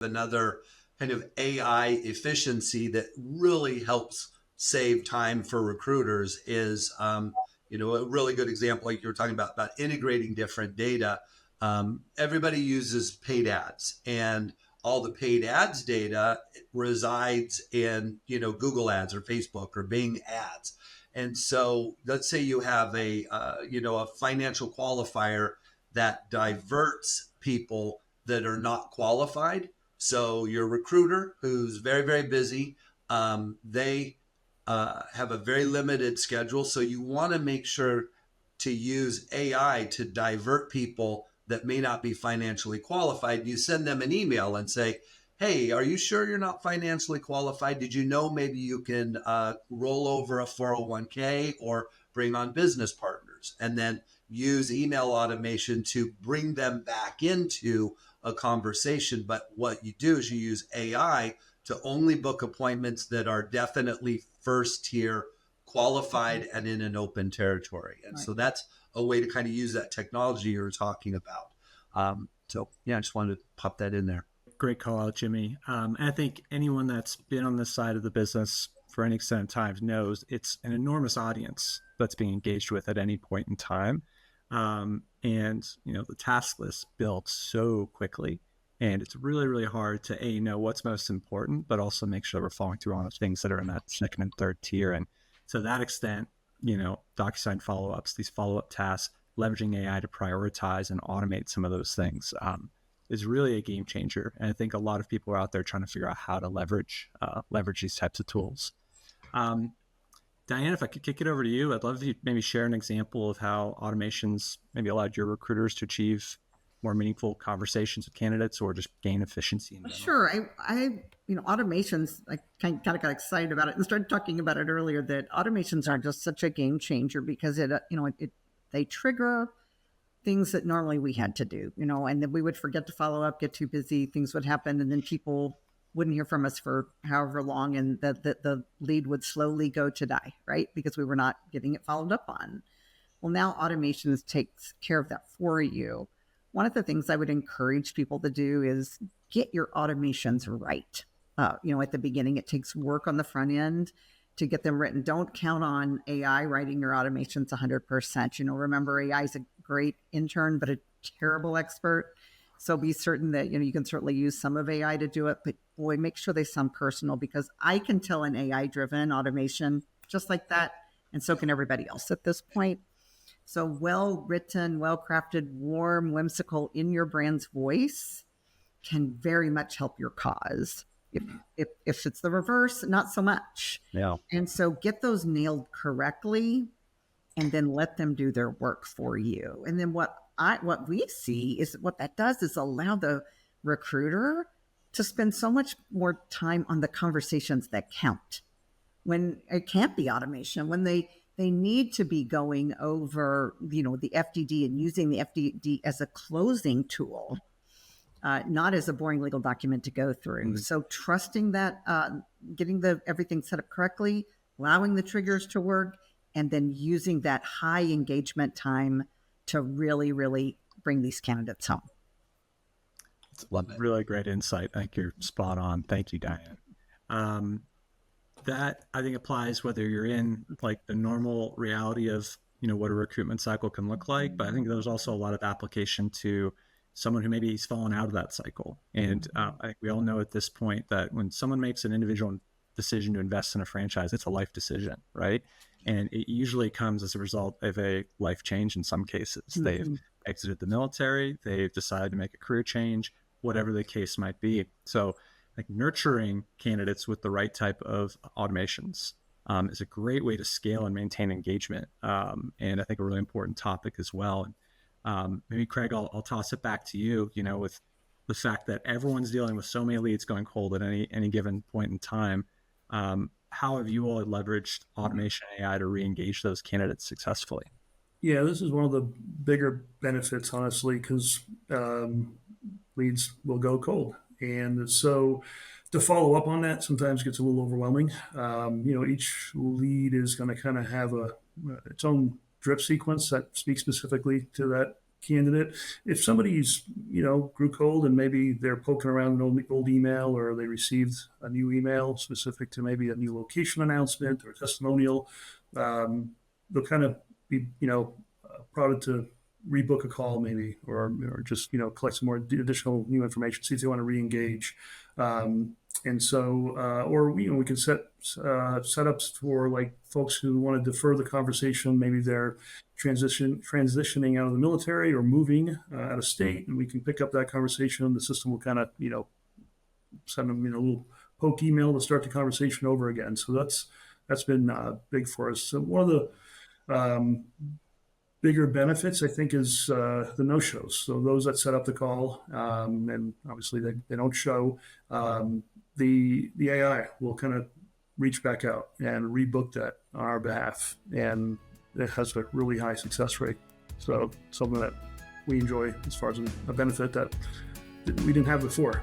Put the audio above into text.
Another kind of AI efficiency that really helps save time for recruiters is, a really good example, like you were talking about integrating different data. Everybody uses paid ads, and all the paid ads data resides in, Google ads or Facebook or Bing ads. And so let's say you have a financial qualifier that diverts people that are not qualified. So your recruiter, who's very, very busy, they have a very limited schedule. So you want to make sure to use AI to divert people that may not be financially qualified. You send them an email and say, hey, are you sure you're not financially qualified? Did you know maybe you can roll over a 401k or bring on business partners? And then use email automation to bring them back into a conversation. But what you do is you use AI to only book appointments that are definitely first tier qualified and in an open territory. And Right. so that's a way to kind of use that technology you were talking about. I just wanted to pop that in there. Great call out, Jimmy. I think anyone that's been on this side of the business for any extent of time knows it's an enormous audience that's being engaged with at any point in time. The task list builds so quickly, and it's really, really hard to know what's most important, but also make sure we're following through on the things that are in that second and third tier. And to that extent, DocuSign follow-ups, these follow-up tasks, leveraging AI to prioritize and automate some of those things is really a game changer. And I think a lot of people are out there trying to figure out how to leverage these types of tools. Diane, if I could kick it over to you, I'd love if you maybe share an example of how automations maybe allowed your recruiters to achieve more meaningful conversations with candidates or just gain efficiency in general. Sure. Automations, I kind of got excited about it and started talking about it earlier, that automations are just such a game changer because they trigger things that normally we had to do, and then we would forget to follow up, get too busy, things would happen, and then people wouldn't hear from us for however long, and the lead would slowly go to die, right? Because we were not getting it followed up on. Well, now automations takes care of that for you. One of the things I would encourage people to do is get your automations right. At the beginning, it takes work on the front end to get them written. Don't count on AI writing your automations 100%. Remember, AI is a great intern, but a terrible expert. So be certain that, you can certainly use some of AI to do it, but boy, make sure they sound personal, because I can tell an AI-driven automation just like that, and so can everybody else at this point. So well-written, well-crafted, warm, whimsical, in your brand's voice can very much help your cause. If it's the reverse, not so much. Yeah. And so get those nailed correctly, and then let them do their work for you. And then what we see is what that does is allow the recruiter to spend so much more time on the conversations that count. When it can't be automation, when they need to be going over, the FDD and using the FDD as a closing tool, not as a boring legal document to go through. Mm-hmm. So trusting that, getting everything set up correctly, allowing the triggers to work, and then using that high engagement time to really, really bring these candidates home. It's really great insight. I think you're spot on. Thank you, Diane. That I think applies whether you're in like the normal reality of, what a recruitment cycle can look like. But I think there's also a lot of application to someone who maybe has fallen out of that cycle. And I think we all know at this point that when someone makes an individual decision to invest in a franchise, it's a life decision, right? And it usually comes as a result of a life change in some cases. Mm-hmm. They've exited the military, they've decided to make a career change, whatever the case might be. So nurturing candidates with the right type of automations is a great way to scale and maintain engagement. And I think a really important topic as well. Maybe Craig, I'll toss it back to you, with the fact that everyone's dealing with so many leads going cold at any given point in time. How have you all leveraged automation AI to re-engage those candidates successfully? Yeah, this is one of the bigger benefits, honestly, because leads will go cold. And so to follow up on that sometimes gets a little overwhelming. Each lead is going to kind of have its own drip sequence that speaks specifically to that candidate. If somebody's, grew cold and maybe they're poking around an old email, or they received a new email specific to maybe a new location announcement or testimonial, they'll kind of be, prodded to rebook a call maybe, or just, collect some more additional new information, see if they want to re-engage. And so, or we can set setups for like folks who want to defer the conversation. Maybe they're transitioning out of the military or moving out of state, and we can pick up that conversation. The system will kind of send them a little poke email to start the conversation over again. So that's been big for us. So one of the bigger benefits, I think, is the no-shows. So those that set up the call, and obviously they don't show, the AI will kind of reach back out and rebook that on our behalf, and it has a really high success rate. So something that we enjoy as far as a benefit that we didn't have before.